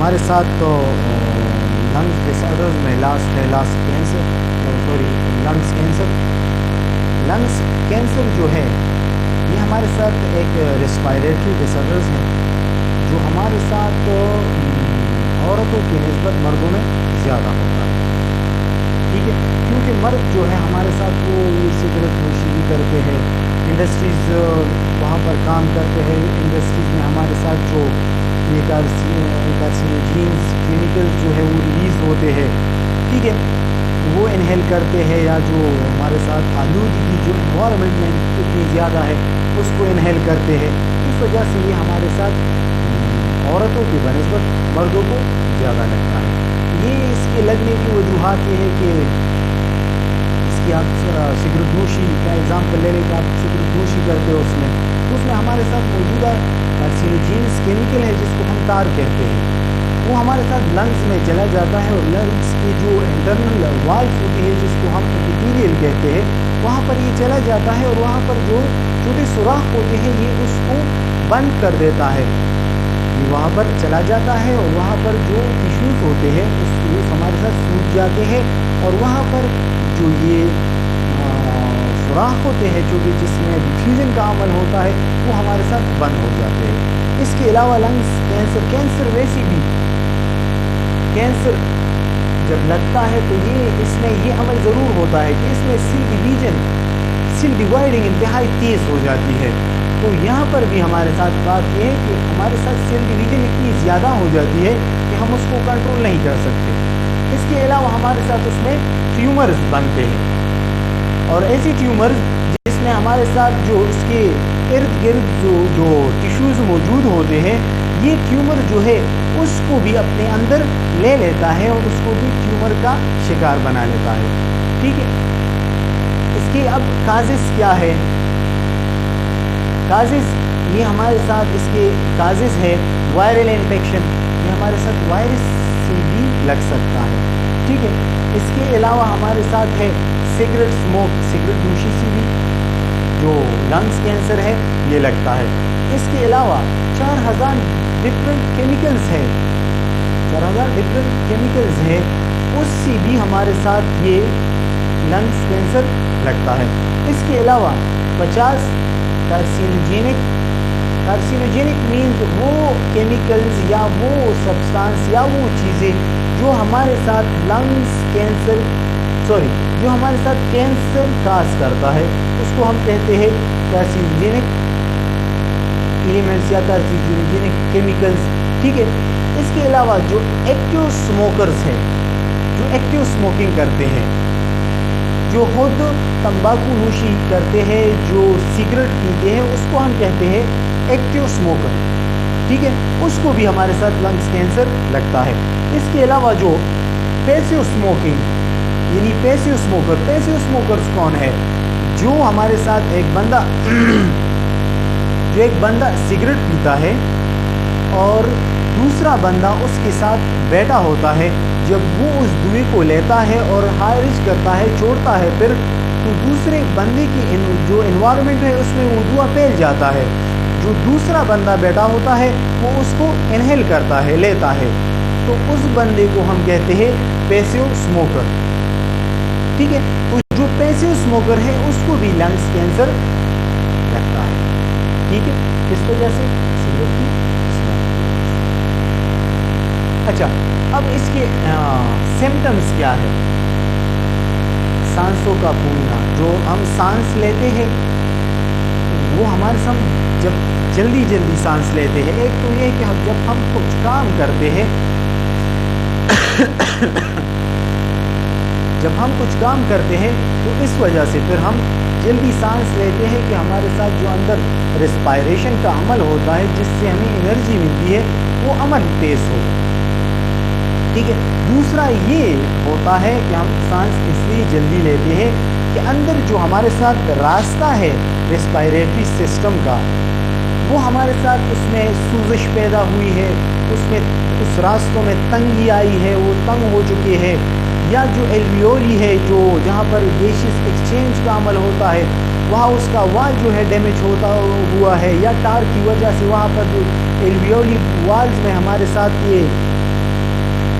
हमारे साथ तो लंग्स डिसऑर्डर्स में लास्ट है लंग्स कैंसर जो है ये हमारे साथ एक रेस्पिरेटरी डिसऑर्डर्स है जो हमारे साथ औरतों की निस्बत मर्दों में ज़्यादा होता है, ठीक है। क्योंकि मर्द जो है हमारे साथ वो सिगरेट नोशी भी करते हैं, इंडस्ट्रीज़ वहाँ पर काम करते हैं, इंडस्ट्रीज़ में हमारे साथ जो ये कार्सिनोजेन्स केमिकल्स जो है वो रिलीज़ होते हैं, ठीक है, वो इनहेल करते हैं, या जो हमारे साथ आलूदगी जो इन्वायरमेंट में इतनी ज़्यादा है उसको इनहेल करते हैं। इस वजह से ये हमारे साथ औरतों की बनिस्बत मर्दों को ज़्यादा लगता है। ये इसके लगने की वजूहत ये है कि इसकी आप सिगरेट नोशी का एग्जाम्पल ले लें, आप सिगरेट नोशी करते हो उसमें हमारे साथ मौजूदा कार्सिनोजेन्स केमिकल है जिसको हम तार कहते हैं, वो हमारे साथ लंग्स में चला जाता है, और लंग्स की जो इंटरनल वाल्व होती है जिसको हम एपिथेलियल कहते हैं वहाँ पर ये चला जाता है, और वहाँ पर जो छोटे सुराख होते हैं ये उसको बंद कर देता है, ये वहाँ पर चला जाता है, और वहाँ पर जो टिश्यूज़ होते हैं उसके हमारे साथ सूज जाते हैं, और वहाँ पर जो ये सुराख होते हैं जो कि जिसमें डिफ्यूजन का अमल होता है वो हमारे साथ बंद हो जाते हैं। इसके अलावा लंग्स कैंसर वैसे भी कैंसर जब लगता है तो इसमें ये अमल ज़रूर होता है कि इसमें सेल डिवाइडिंग इंतहाई तेज़ हो जाती है। तो यहाँ पर भी हमारे साथ बात ये है कि हमारे साथ सेल डिवीजन इतनी ज़्यादा हो जाती है कि हम उसको कंट्रोल नहीं कर सकते। इसके अलावा हमारे साथ उसमें ट्यूमर्स बनते हैं, और ऐसी ट्यूमर्स जिसमें हमारे साथ जो उसके इर्द गिर्द जो टिश्यूज़ मौजूद होते हैं ये ट्यूमर जो है उसको भी अपने अंदर ले लेता है और उसको भी ट्यूमर का शिकार बना लेता है, ठीक है। इसके अब काजेस क्या है? काजेस ये हमारे साथ इसके काजेस है वायरल इन्फेक्शन, ये हमारे साथ वायरस से भी लग सकता है, ठीक है। इसके अलावा हमारे साथ है सिगरेट नोशी से भी जो लंग्स कैंसर है ये लगता है। इसके अलावा 4000 डिफरेंट केमिकल्स है, 4000 डिफरेंट केमिकल्स है, उससे भी हमारे साथ ये लंग्स कैंसर लगता है। इसके अलावा 50 कार्सिनोजेनिक मीन्स वो केमिकल्स या वो सब्सटेंस या वो चीज़ें जो हमारे साथ जो हमारे साथ कैंसर काज करता है उसको हम कहते हैं कार्सिनोजेनिक एलिमेंट्स या कार्सिनोजेनिक केमिकल्स, ठीक है। इसके अलावा जो एक्टिव स्मोकर्स हैं, जो एक्टिव स्मोकिंग करते हैं, जो खुद तंबाकू नोशी करते हैं, जो सिगरेट पीते हैं, उसको हम कहते हैं एक्टिव स्मोकर, ठीक है, उसको भी हमारे साथ लंग्स कैंसर लगता है। इसके अलावा जो पैसिव स्मोकिंग यानी पैसिव स्मोकर्स कौन है? जो हमारे साथ एक बंदा सिगरेट पीता है और दूसरा बंदा उसके साथ बैठा होता है, जब वो उस धुएं को लेता है और खारिज करता है, छोड़ता है, फिर तो दूसरे बंदे की जो एनवायरनमेंट है उसमें वो धुआं फैल जाता है, जो दूसरा बंदा बैठा होता है वो उसको इनहेल करता है, लेता है, तो उस बंदे को हम कहते हैं पैसिव स्मोकर, ठीक है। तो जो पैसिव स्मोकर है उसको भी लंग्स कैंसर लगता है, ठीक है, किस वजह से? सिगरेट की स्मोक। अच्छा, अब इसके सिम्टम्स क्या है? सांसों का फूलना, जो हम सांस लेते हैं वो हमारे साथ जब जल्दी सांस लेते हैं, एक तो ये कि जब हम कुछ काम करते हैं जब हम कुछ काम करते हैं तो इस वजह से फिर हम जल्दी सांस लेते हैं कि हमारे साथ जो अंदर रेस्पिरेशन का अमल होता है जिससे हमें एनर्जी मिलती है वो अमल तेज़ हो, ठीक है। दूसरा ये होता है कि हम सांस इसलिए जल्दी लेते हैं कि अंदर जो हमारे साथ रास्ता है रेस्पिरेटरी सिस्टम का वो हमारे साथ उसमें सूजश पैदा हुई है, उसमें उस रास्तों में तंगी आई है, वो तंग हो चुके हैं, या जो एल्वियोली है जो जहाँ पर गैसेस एक्सचेंज का अमल होता है वहाँ उसका वाल जो है डैमेज हुआ है, या टार की वजह से वहाँ पर जो एल्वियोली वाल्स में हमारे साथ ये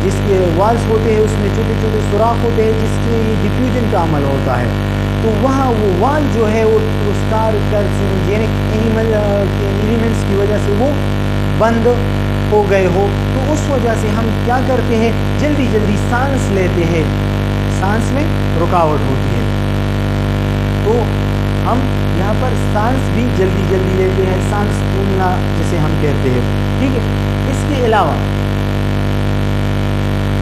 جس کے والس ہوتے ہیں اس میں چھوٹے چھوٹے سوراخ ہوتے ہیں جس سے یہ ڈیفیوژن کا عمل ہوتا ہے، تو وہاں وہ وال جو ہے وہ اسٹار کارسینوجینک ایلیمنٹس کی وجہ سے وہ بند ہو گئے ہو، تو اس وجہ سے ہم کیا کرتے ہیں، جلدی جلدی سانس لیتے ہیں، سانس میں رکاوٹ ہوتی ہے، تو ہم یہاں پر سانس بھی جلدی جلدی لیتے ہیں، سانس پھولنا جسے ہم کہتے ہیں، ٹھیک ہے۔ اس کے علاوہ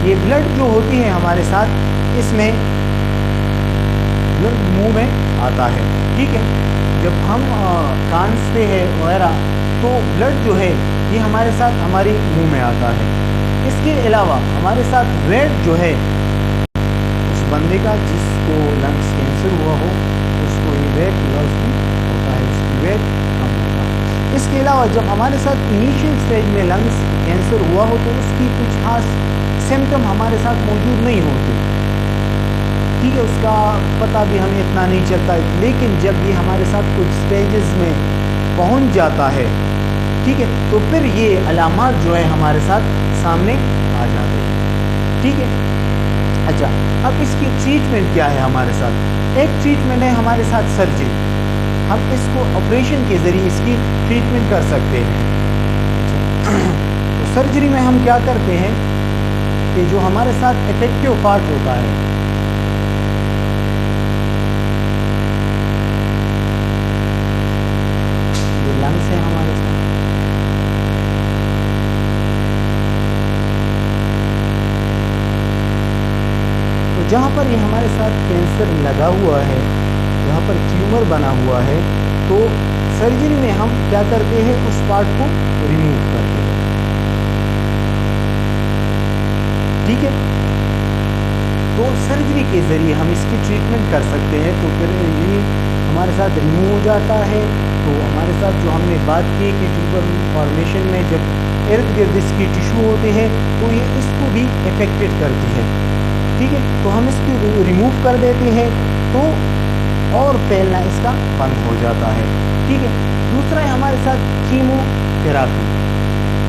یہ بلڈ جو ہوتی ہے ہمارے ساتھ، اس میں بلڈ منہ میں آتا ہے، ٹھیک ہے، جب ہم کانستے ہیں وغیرہ تو بلڈ جو ہے یہ ہمارے ساتھ ہماری منہ میں آتا ہے۔ اس کے علاوہ ہمارے ساتھ ویٹ جو ہے اس بندے کا جس کو لنگس کینسر ہوا ہو اس کو یہ ویٹ لاس بھی ہوتا ہے، اس کی ویٹ کم ہوتا ہے۔ اس کے علاوہ جب ہمارے ساتھ انیشیل سٹیج میں لنگس کینسر ہوا ہو تو اس کی کچھ خاص سمٹم ہمارے ساتھ موجود نہیں ہوتے، ٹھیک ہے، اس کا پتہ بھی ہمیں اتنا نہیں چلتا، لیکن جب یہ ہمارے ساتھ کچھ سٹیجز میں پہنچ جاتا ہے، ٹھیک ہے، تو پھر یہ علامات جو ہے ہمارے ساتھ سامنے آ جاتے ہیں، ٹھیک ہے۔ اچھا، اب اس کی ٹریٹمنٹ کیا ہے ہمارے ساتھ؟ ایک ٹریٹمنٹ ہے ہمارے ساتھ سرجری، ہم اس کو آپریشن کے ذریعے اس کی ٹریٹمنٹ کر سکتے ہیں۔ تو سرجری میں ہم کیا کرتے ہیں کہ جو ہمارے ساتھ افیکٹو پارٹ ہوتا ہے، یہ لنگس ہے ہمارے ساتھ، تو جہاں پر یہ ہمارے ساتھ کینسر لگا ہوا ہے، جہاں پر ٹیومر بنا ہوا ہے، تو سرجری میں ہم کیا کرتے ہیں، اس پارٹ کو ریموو کرتے ہیں، ٹھیک ہے۔ تو سرجری کے ذریعے ہم اس کی ٹریٹمنٹ کر سکتے ہیں، تو پھر یہ ہمارے ساتھ ریموو ہو جاتا ہے، تو ہمارے ساتھ جو ہم نے بات کی کہ ٹیوبر فارمیشن میں جب ارد گرد اس کی ٹیشو ہوتے ہیں تو یہ اس کو بھی افیکٹڈ کرتی ہے، ٹھیک ہے، تو ہم اس کو ریموو کر دیتے ہیں تو اور پھیلنا اس کا بند ہو جاتا ہے، ٹھیک ہے۔ دوسرا ہے ہمارے ساتھ کیمو تھراپی،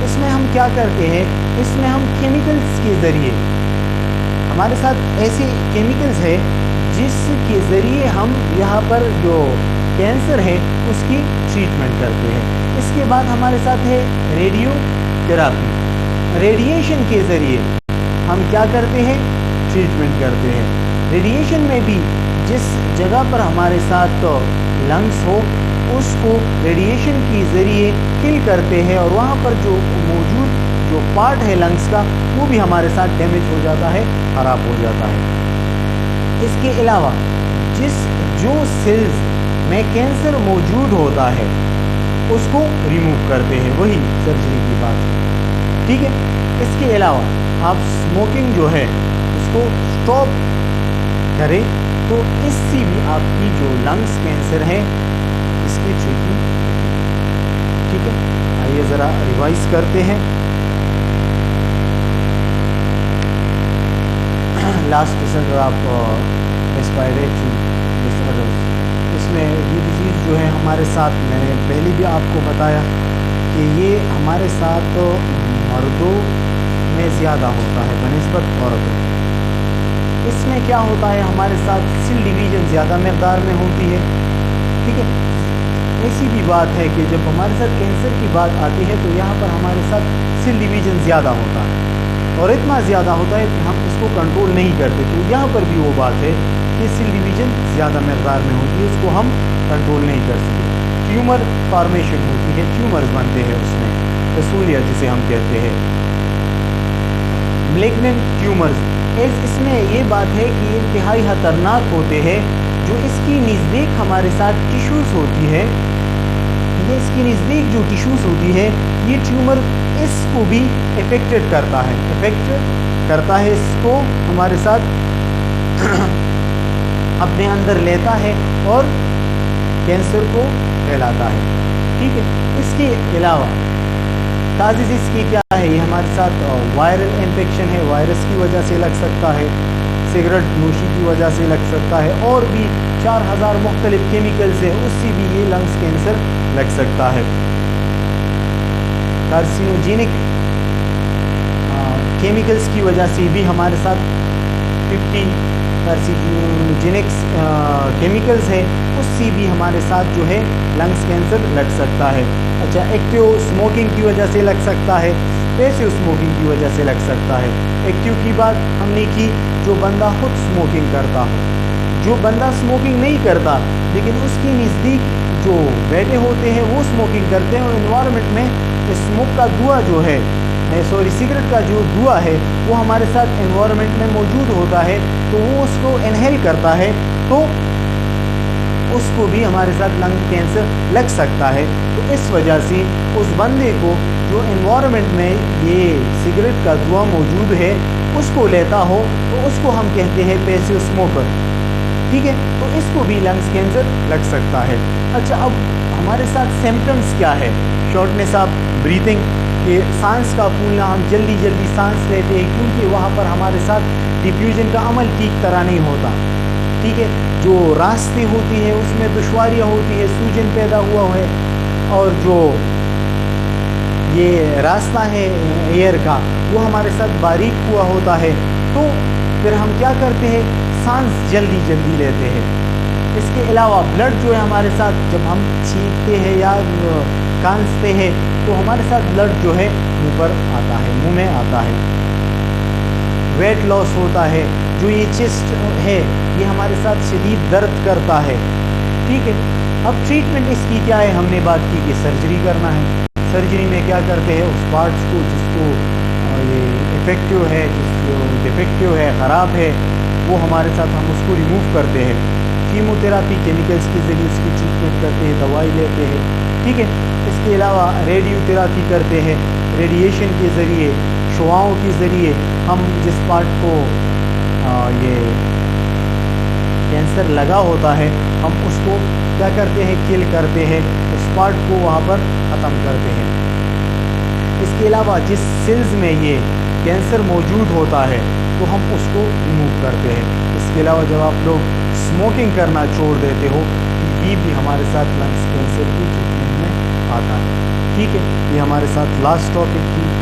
اس میں ہم کیا کرتے ہیں، اس میں ہم کیمیکلز کے ذریعے، ہمارے ساتھ ایسے کیمیکلز ہے جس کے ذریعے ہم یہاں پر جو کینسر ہے اس کی ٹریٹمنٹ کرتے ہیں۔ اس کے بعد ہمارے ساتھ ہے ریڈیو تھراپی، ریڈیشن کے ذریعے ہم کیا کرتے ہیں، ٹریٹمنٹ کرتے ہیں۔ ریڈیشن میں بھی جس جگہ پر ہمارے ساتھ لنگس ہو اس کو ریڈیشن کے ذریعے کل کرتے ہیں، اور وہاں پر جو موجود جو پارٹ ہے لنگس کا وہ بھی ہمارے ساتھ ڈیمیج ہو جاتا ہے، خراب ہو جاتا ہے۔ اس کے علاوہ جو سیلز میں کینسر موجود ہوتا ہے اس کو ریموو کرتے ہیں، وہی سرجری کی بات ہے، ٹھیک ہے۔ اس کے علاوہ آپ اسموکنگ جو ہے اس کو اسٹاپ کریں تو اس سے بھی آپ کی جو لنگس کینسر ہے اس کی ٹریٹمنٹ، ٹھیک ہے۔ آئیے ذرا ریوائز کرتے ہیں۔ لاسٹ سر آپ ریسپائریٹری ڈس آرڈرز، اس میں یہ ڈیزیز جو ہے ہمارے ساتھ، میں نے پہلے بھی آپ کو بتایا کہ یہ ہمارے ساتھ مردوں میں زیادہ ہوتا ہے بنسبت عورتوں۔ اس میں کیا ہوتا ہے، ہمارے ساتھ سیل ڈویژن زیادہ مقدار میں ہوتی ہے، ٹھیک ہے۔ ایسی بھی بات ہے کہ جب ہمارے ساتھ کینسر کی بات آتی ہے تو یہاں پر ہمارے ساتھ سیل ڈویژن زیادہ ہوتا ہے، اور اتنا زیادہ ہوتا ہے کہ ہم اس کو کنٹرول نہیں کرتے، تو یہاں پر بھی وہ بات ہے کہ سیل ڈویژن زیادہ مقدار میں ہوتی ہے، اس کو ہم کنٹرول نہیں کر سکتے۔ ٹیومر فارمیشن ہوتی ہے، ٹیومرز بنتے ہیں اس میں، رسولیہ جسے ہم کہتے ہیں، میلیگننٹ ٹیومرز، اس میں یہ بات ہے کہ یہ انتہائی خطرناک ہوتے ہیں، جو اس کی نزدیک ہمارے ساتھ ٹیشوز ہوتی ہے، یہ اس کی نزدیک جو ٹیشوز ہوتی ہے یہ ٹیومر اس کو بھی افیکٹڈ کرتا ہے، اس کو ہمارے ساتھ اپنے اندر لیتا ہے اور کینسر کو پھیلاتا ہے، ٹھیک ہے۔ اس کے علاوہ کازز اس کی کیا ہے، یہ ہمارے ساتھ وائرل انفیکشن ہے، وائرس کی وجہ سے لگ سکتا ہے، سگریٹ نوشی کی وجہ سے لگ سکتا ہے، اور بھی 4000 مختلف کیمیکلز ہیں، اس سے بھی یہ لنگس کینسر لگ سکتا ہے۔ کارسینوجینک केमिकल्स की वजह से भी हमारे साथ 50 कार्सिनोजेनिक्स केमिकल्स है, उससे भी हमारे साथ जो है लंग्स कैंसर लग सकता है। अच्छा, एक्टिव स्मोकिंग की वजह से लग सकता है, पैसिव स्मोकिंग की वजह से लग सकता है। एक्टिव की बात हमने की, जो बंदा खुद स्मोकिंग करता हो। जो बंदा स्मोकिंग नहीं करता लेकिन उसके नज़दीक जो बैठे होते हैं वो स्मोकिंग करते हैं और इन्वायरमेंट में स्मोक का धुआं जो है, सिगरेट का जो धुआं है वो हमारे साथ एनवायरनमेंट में मौजूद होता है, तो वो उसको इनहेल करता है, तो उसको भी हमारे साथ लंग कैंसर लग सकता है। तो इस वजह से उस बंदे को जो एनवायरनमेंट में ये सिगरेट का धुआं मौजूद है उसको लेता हो तो उसको हम कहते हैं पैसिव स्मोकर, ठीक है। तो इसको भी लंग्स कैंसर लग सकता है। अच्छा, अब हमारे साथ सिम्टम्स क्या है? शॉर्टनेस ऑफ ब्रीथिंग, कि सांस का फूलना, हम जल्दी जल्दी सांस लेते हैं क्योंकि वहाँ पर हमारे साथ डिफ्यूजन का अमल ठीक तरह नहीं होता, ठीक है। जो रास्ते होती है उसमें दुश्वारियाँ होती है, सूजन पैदा हुआ है, और जो ये रास्ता है एयर का वो हमारे साथ बारीक हुआ होता है, तो फिर हम क्या करते हैं, सांस जल्दी जल्दी लेते हैं। इसके अलावा ब्लड जो है हमारे साथ, जब हम छींकते हैं या खांसते हैं तो हमारे साथ ब्लड जो है मुंह पर आता है, मुंह में आता है। वेट लॉस होता है, जो ये चेस्ट है ये हमारे साथ शदीद दर्द करता है, ठीक है। अब ट्रीटमेंट इसकी क्या है? हमने बात की कि सर्जरी करना है। सर्जरी में क्या करते हैं, उस पार्ट्स को जिसको ये इफेक्टिव है, जिसको डिफेक्टिव है, ख़राब है, वो हमारे साथ हम उसको रिमूव करते हैं। कीमोथेरापी, केमिकल्स के ज़रिए उसकी ट्रीटमेंट करते हैं, दवाई लेते हैं, ठीक है। इसके अलावा रेडियोथेरापी करते हैं, रेडिएशन के ज़रिए, शुआओं के ज़रिए हम जिस पार्ट को ये कैंसर लगा होता है हम उसको क्या करते हैं, किल करते हैं, उस पार्ट को वहाँ पर ख़त्म करते हैं। इसके अलावा जिस सेल्स में ये कैंसर मौजूद होता है तो हम उसको रिमूव करते हैं। इसके अलावा जब आप लोग स्मोकिंग करना छोड़ देते हो तो ये भी हमारे साथ लंग्स कैंसर की ट्रीटमेंट में आता है, ठीक है। ये हमारे साथ लास्ट टॉपिक थी।